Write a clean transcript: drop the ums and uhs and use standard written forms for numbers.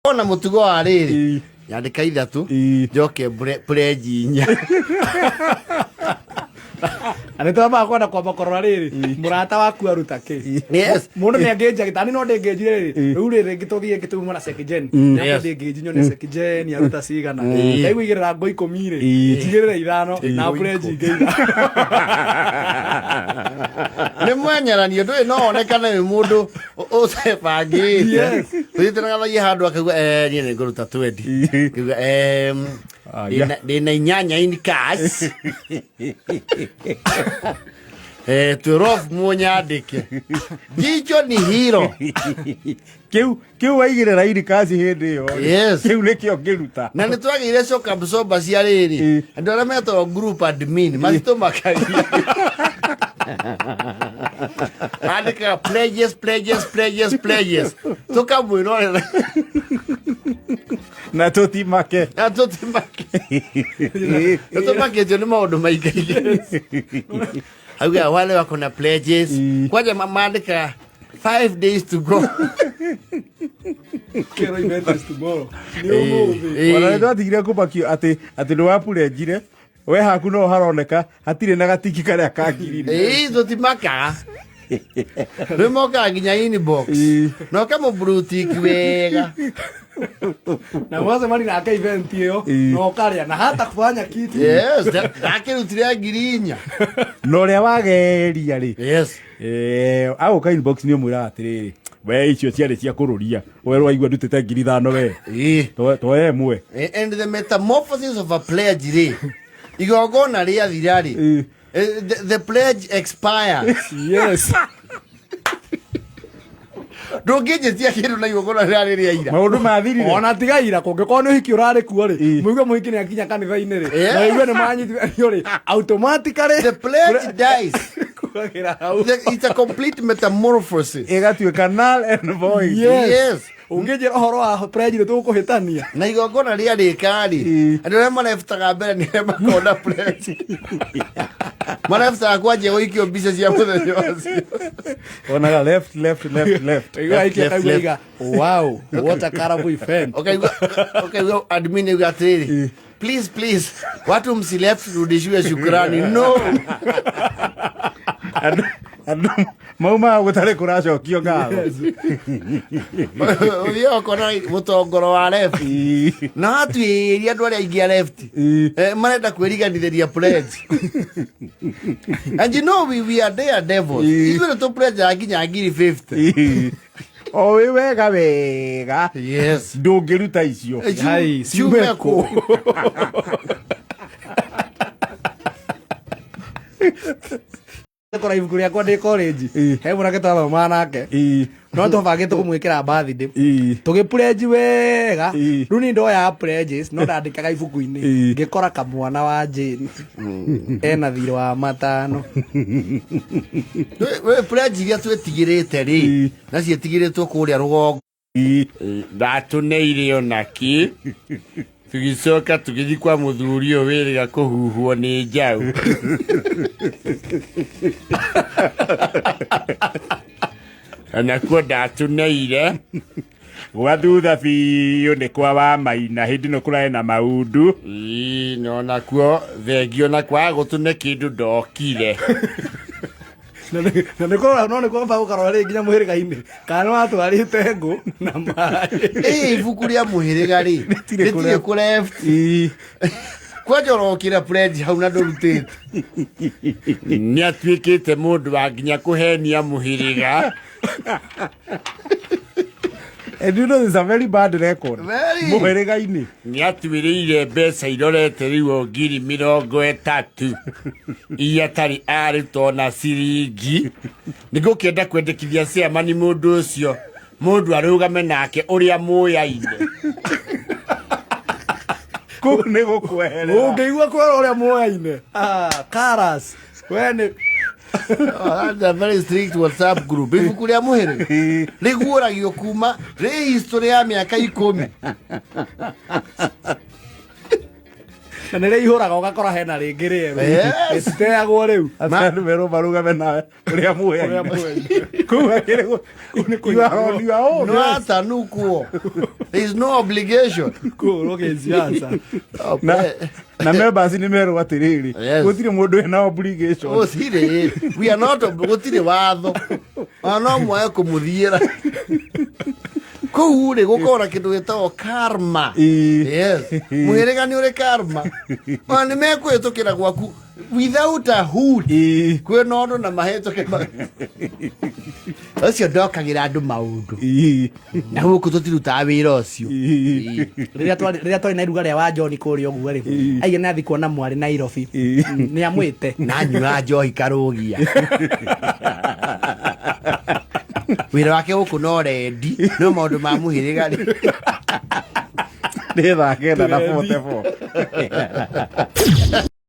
ona mutugo wa riri yandika ithatu njoke pledge inya anetwa bakwenda kwamba korora riri murata waku aruta ki mundu ni angeja gitani no ndengejire riri riu riri ngituthie ngituma na sekijen na ndengeji nyone sekijen aruta cigana ndaigu igirira ngo 10 ri tigirira ithano na pledge ngeitha ni mwanyaranio ndui no onekana wi mundu ucebangite twitanagathagia handu akauga ni nguruta 20 kuga ndina inyanya in cash turof munyandike jicho ni hero kiu waigirira iri kazi hindi yo kiu nikio ngiruta na nitwagire coka msoba cia riri andu aria metwo group admin matito makaria andika pledges tukamwirorera na tutimake ni maundu maingaige auga wale wako na pledges kwaje mamandika 5 days to go kero event tomorrow wala ndo atigire kubakio ati ndo wapurenjire we haku no haroneka hatire na gatiki karia kangirire tutimaka Remoka nginya inbox no kama boutique wega na mwaza mali na event hiyo no karia na hata kufanya kitu akirutire ngirinya no ria wageria ri au ka inbox ni mwira atiriri we icio ciari cia kururia we rwaigua ndutite 5,000 we to emwe and the metamorphosis of a pledge ri igogona ria thirari the pledge expires ndungĩnjĩtia kĩndũ na igongona rĩrĩa rĩa ira maũndũ mathirire ona tiga ira kũngĩkorwo nĩ ũhiki ũrarĩ kuo rĩ mũigue mũhiki nĩ akinya kanitha-inĩ rĩ na igue nĩ manyitithanio rĩ automatically the pledge dies it's a complete metamorphosis ĩgatuĩka null and void ũngĩnjĩra ũhoro wa pledge nĩ tũgũkũhĩtania na igongona rĩa rĩka rĩ andũ arĩa marebutaga mbere nĩ arĩa makona pledge marebutaga kwanjia gũikio mbica cia mũthenya ũcio onaga left Iga, wow, what a colorful event. Okay, admin you got ready. Please, watu msileft rudishiwe shukrani. No. Mauma gutare kuracokio ngao. Uyo kona mutongoro wa left. Na hatu iria andu aria ingia left. Marenda kwiriganithĩria pledge. And you know we are there devils. Even to pledge aginya ngiri 50. O wega yes ndũngĩruta icio hai ciumeko kora ibuku rĩakwa ndĩ college he mũnake twathoma nake no tũbangĩte kũmwĩkĩra birthday tũgĩpledge wega rĩu nĩ ndoya pledges no ndandĩkaga ibuku-inĩ ngĩkora kamwana wa Jane ena thirĩ wa matano we pledge iria twĩtigĩrĩte rĩ na ciĩtigĩrĩtwo kũrĩa rũgongo ndatũneire onaki tugicoka tugithiĩ kwa mũthuri ũyũ wĩrĩga kũhuhwo nĩ njaũ anakuo ndatũneire gwa thutha biũ nĩ kwa wa maina hĩndĩ no kũrae na maundu no nakuo thengio na kwa gũtũne kĩndũ ndokire na nĩkorora no nĩkwamba gũkarora rĩ nginya mũhĩrĩga-inĩ kana watwarĩte ngũ na maĩ ibuku rĩa mũhĩrĩga rĩ rĩtirĩ kũ left kwanja ũrokĩra pledge hau na ndũrutĩte nĩ atuĩkĩte mũndũ wa nginya kũhenia mũhĩrĩga. And you know this is a very bad record. Mũhĩrĩga-inĩ nĩ atuĩrĩire mbeca irorete rĩu o ngiri 30 iria tarĩ arutwo na ciringi nĩ ngũkĩenda kwendekithia ciamani mũndũ ũcio mũndũ arũgame nake ũrĩa mũyaine kũu nĩ gũkweherera ũngĩigua kwera ũrĩa mũyaine Karas we nĩ that's a very strict WhatsApp group. Ibuku rĩa mũhĩrĩga rĩguũragio kuma rĩ history ya mĩaka 10 na nä rä ihåraga å gakora hena rä ngä rä erũteagwo rä u Asandu mero marugame nawe uria muhe. Kuwa kile you are on your own. No atanukuo. There is no obligation. kå rå gä ciaca Na members ni mero atiriri. Gutire mundu ena obligation. Gutire. We are not gutire watho. No mwae kumuthiira. Kũu rĩ gũkorwo kĩndũ gĩtagwo karma. Yes. Mũhĩrĩga nĩ ũrĩ karma. Nĩ mekwĩtũkĩra gwaku without a hood. Kwĩna ũndũ na mahĩtũke. Ũcio ndokagĩra andũ maũndũ. Na gũkũ tũtirutaga wĩra ũcio. rĩrĩa twarĩ na iruga rĩa wa John kũrĩa ũguo rĩ aigĩ nathi kuona mwarĩ Nairobi nĩ amwĩte Nanyua njohi karũgia. Wĩra wake gũkũ no rendi no maũndũ ma mũhĩrĩga rĩ. Nĩ thakenda na 44.